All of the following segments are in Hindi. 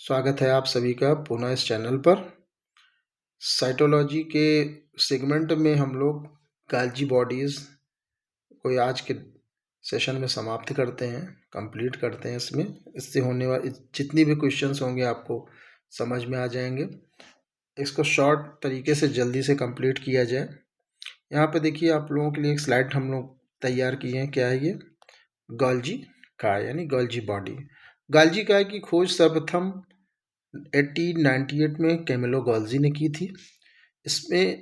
स्वागत है आप सभी का पुनः इस चैनल पर। साइटोलॉजी के सेगमेंट में हम लोग गाल्जी बॉडीज़ को आज के सेशन में समाप्त करते हैं, कंप्लीट करते हैं। इससे होने वाले जितनी भी क्वेश्चंस होंगे आपको समझ में आ जाएंगे। इसको शॉर्ट तरीके से जल्दी से कंप्लीट किया जाए। यहाँ पे देखिए, आप लोगों के लिए एक स्लाइड हम लोग तैयार किए हैं। क्या है ये? गाल्जी काय यानी गाल्जी बॉडी। गाल्जी काय की खोज सर्वप्रथम 1898 में कैमिलो गाल्जी ने की थी।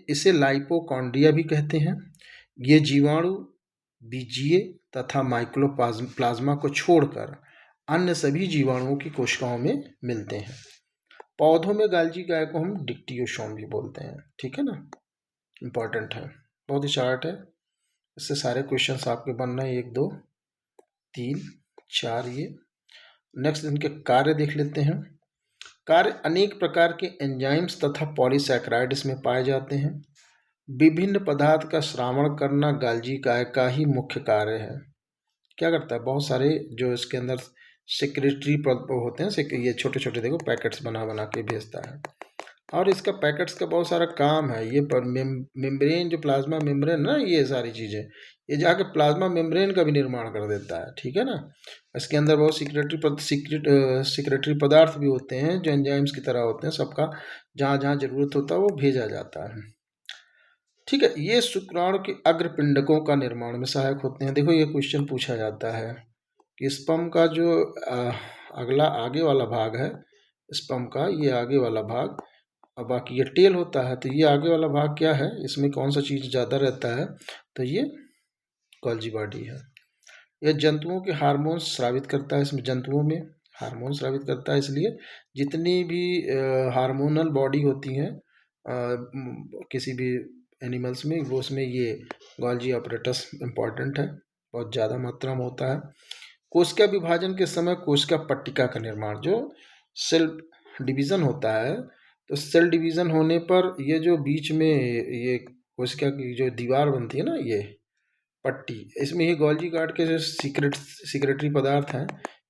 इसे लाइपोकॉन्ड्रिया भी कहते हैं। ये जीवाणु बीजीय तथा माइक्रोप्लाज्मा को छोड़कर अन्य सभी जीवाणुओं की कोशिकाओं में मिलते हैं। पौधों में गाल्जी काय को हम डिक्टियोसोम भी बोलते हैं। ठीक है ना, इंपॉर्टेंट है, बहुत ही शार्ट है। इससे सारे क्वेश्चंस आपके बन रहे हैं, 1 2 3 4। ये नेक्स्ट इनके कार्य देख लेते हैं। कार्य: अनेक प्रकार के एंजाइम्स तथा पॉलीसैकेराइड इसमें पाए जाते हैं। विभिन्न पदार्थ का श्रावण करना गाल्जी काय का ही मुख्य कार्य है। क्या करता है? बहुत सारे जो इसके अंदर सेक्रेटरी होते हैं, ये छोटे छोटे देखो पैकेट्स बना बना के भेजता है। और इसका पैकेट्स का बहुत सारा काम है। ये पर मेम्ब्रेन, जो प्लाज्मा मेम्ब्रेन ना, ये सारी चीज़ें ये जाके प्लाज्मा मेम्ब्रेन का भी निर्माण कर देता है। ठीक है ना। इसके अंदर बहुत सिक्रेटरी पदार्थ भी होते हैं जो एंजाइम्स की तरह होते हैं। सबका जहाँ जहाँ जरूरत होता है वो भेजा जाता है। ठीक है। ये शुक्राणु के अग्रपिंडकों का निर्माण में सहायक होते हैं। देखो, ये क्वेश्चन पूछा जाता है कि स्पर्म का जो अगला आगे वाला भाग है, स्पर्म का ये आगे वाला भाग, और बाकी ये टेल होता है, तो ये आगे वाला भाग क्या है, इसमें कौन सा चीज़ ज़्यादा रहता है? तो ये गोल्जी बॉडी है। यह जंतुओं के हार्मोन्स स्रावित करता है। इसमें जंतुओं में हार्मोन स्रावित करता है, इसलिए जितनी भी हार्मोनल बॉडी होती हैं किसी भी एनिमल्स में, वो उसमें ये गोल्जी ऑपरेटस इम्पॉर्टेंट है, बहुत ज़्यादा मात्रा में होता है। कोशिका विभाजन के समय कोशिका पट्टिका का निर्माण, जो सेल डिवीज़न होता है, तो सेल डिवीज़न होने पर ये जो बीच में ये कोशिका की जो दीवार बनती है ना, ये पट्टी, इसमें ये गोल्जी गार्ड के जो सिक्रेटरी पदार्थ हैं,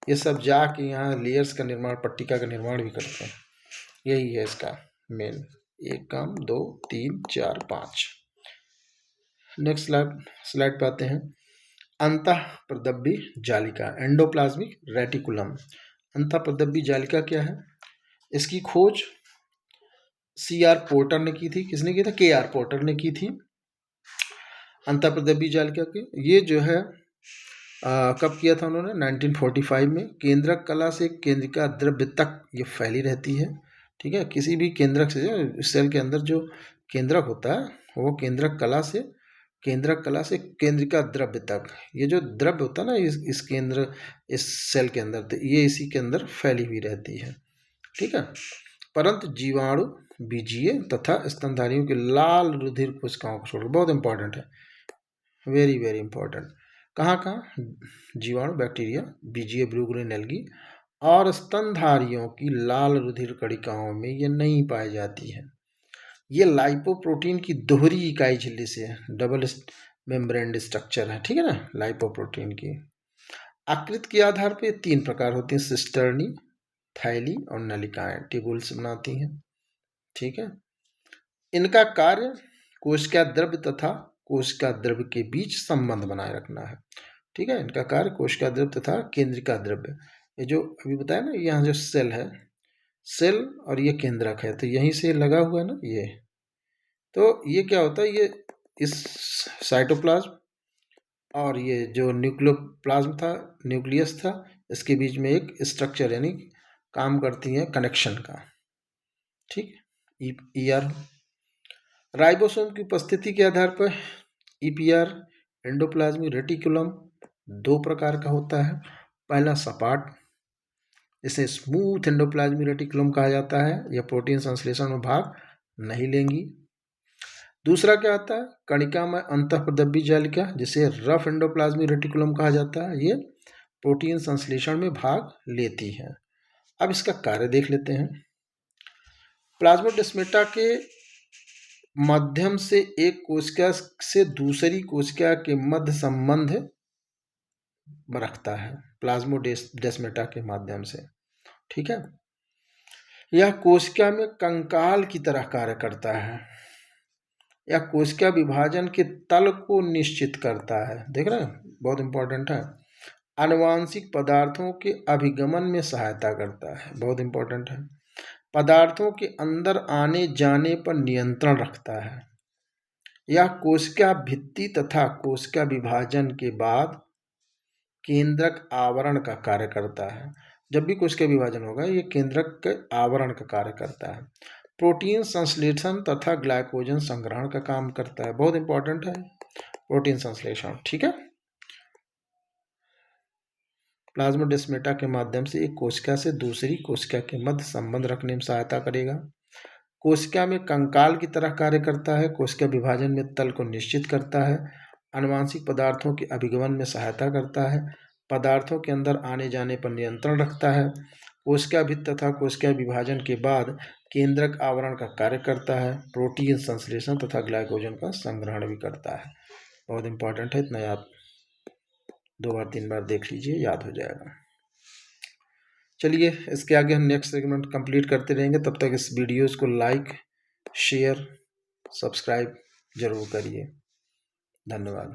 ये सब जाके यहाँ लेयर्स का निर्माण, पट्टिका का निर्माण भी करते हैं। यही है इसका मेन एक काम। 2 3 4 5। नेक्स्ट स्लाइड पे आते हैं। अंतःप्रदब्बी जालिका, एंडोप्लाज्मिक रेटिकुलम। अंतःप्रदब्बी जालिका क्या है? इसकी खोज CR पोर्टर ने की थी। किसने की था? KR पोर्टर ने की थी। अंतःप्रदब्बी जालिका के ये जो है कब किया था उन्होंने? 1945 में। केंद्रक कला से केंद्रिका द्रव्य तक ये फैली रहती है। ठीक है। किसी भी केंद्रक से, सेल के अंदर जो केंद्रक होता है, वो केंद्रक कला से केंद्रिका द्रव्य तक, ये जो द्रव्य होता है ना, इस सेल के अंदर, तो ये इसी के अंदर फैली हुई रहती है। ठीक है। परंतु जीवाणु बीजीय तथा स्तनधारियों के लाल रुधिर कोशिकाओं को छोड़कर, बहुत इंपॉर्टेंट है, वेरी वेरी इंपॉर्टेंट। कहाँ कहाँ? जीवाणु, बैक्टीरिया, बीजीय, ब्लू ग्रीन एल्गी, और स्तनधारियों की लाल रुधिर कणिकाओं में ये नहीं पाई जाती है। ये लाइपोप्रोटीन की दोहरी इकाई झिल्ली से है, डबल मेम्ब्रेन स्ट्रक्चर है। ठीक है ना, लाइपोप्रोटीन की आकृति के आधार पे 3 प्रकार होती हैं: सिस्टर्नी, थैली और नलिकाएं ट्यूबुल्स बनाती हैं। ठीक है। इनका कार्य कोशिका द्रव्य तथा कोशिका द्रव्य के बीच संबंध बनाए रखना है। ठीक है। इनका कार्य कोशिका द्रव्य तथा केंद्रिका द्रव्य, ये जो अभी बताया ना, यहाँ जो सेल है, सेल और ये केंद्रक है, तो यहीं से लगा हुआ है ना ये। तो ये क्या होता है, ये इस साइटोप्लाज्म और ये जो न्यूक्लियोप्लाज्म था, न्यूक्लियस था, इसके बीच में एक स्ट्रक्चर यानी काम करती है कनेक्शन का। ठीक। ER राइबोसोम की उपस्थिति के आधार पर EPR, एंडोप्लाज्मिक रेटिकुलम, 2 प्रकार का होता है। पहला सपाट, इसे स्मूथ एंडोप्लाज्मिक रेटिकुलम कहा जाता है, यह प्रोटीन संश्लेषण में भाग नहीं लेंगी। दूसरा क्या आता है? कणिका में अंतःप्रदब्बी जालिका, जिसे रफ एंडोप्लाज्मिक रेटिकुलम कहा जाता है, ये प्रोटीन संश्लेषण में भाग लेती है। अब इसका कार्य देख लेते हैं। प्लाज्मोडेस्माटा के माध्यम से एक कोशिका से दूसरी कोशिका के मध्य संबंध रखता है, प्लाज्मोडेस्माटा के माध्यम से। ठीक है। यह कोशिका में कंकाल की तरह कार्य करता है। यह कोशिका विभाजन के तल को निश्चित करता है। देख रहे हैं, बहुत इंपॉर्टेंट है। आनुवांशिक पदार्थों के अभिगमन में सहायता करता है, बहुत इंपॉर्टेंट है। पदार्थों के अंदर आने जाने पर नियंत्रण रखता है। यह कोशिका भित्ति तथा कोशिका विभाजन के बाद केंद्रक आवरण का कार्य करता है। जब भी कोशिका विभाजन होगा ये केंद्रक के आवरण का कार्य करता है। प्रोटीन संश्लेषण तथा ग्लाइकोजन संग्रहण का काम करता है, बहुत इंपॉर्टेंट है प्रोटीन संश्लेषण। ठीक है, प्लाज्मोडेस्माटा के माध्यम से एक कोशिका से दूसरी कोशिका के मध्य संबंध रखने में सहायता करेगा। कोशिका में कंकाल की तरह कार्य करता है। कोशिका विभाजन में तल को निश्चित करता है। आनुवांशिक पदार्थों के अभिगमन में सहायता करता है। पदार्थों के अंदर आने जाने पर नियंत्रण रखता है। कोशिका भित्ति तथा कोशिका विभाजन के बाद केंद्रक आवरण का कार्य करता है। प्रोटीन संश्लेषण तथा ग्लाइकोजन का संग्रहण भी करता है। बहुत इंपॉर्टेंट है, इतना याद 2 बार 3 बार देख लीजिए, याद हो जाएगा। चलिए इसके आगे हम नेक्स्ट सेगमेंट कंप्लीट करते रहेंगे। तब तक इस वीडियोस को लाइक, शेयर, सब्सक्राइब जरूर करिए। धन्यवाद।